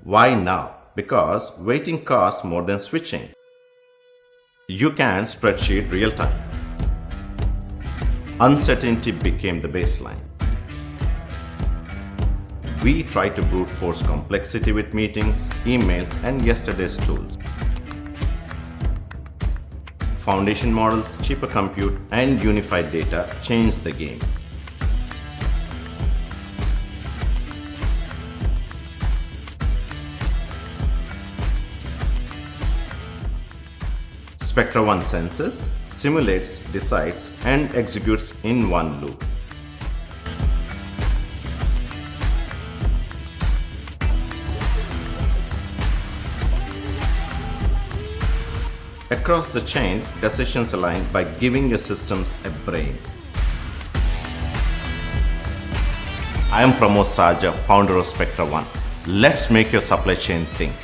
Why now? Because waiting costs more than switching. You can spreadsheet real time. Uncertainty became the baseline. We try to brute force complexity with meetings, emails, and yesterday's tools. Foundation models, cheaper compute, and unified data changed the game. SpectraONE senses, simulates, decides, and executes in one loop. Across the chain, decisions align by giving your systems a brain. I am Pramod Saja, founder of SpectraONE. Let's make your supply chain think.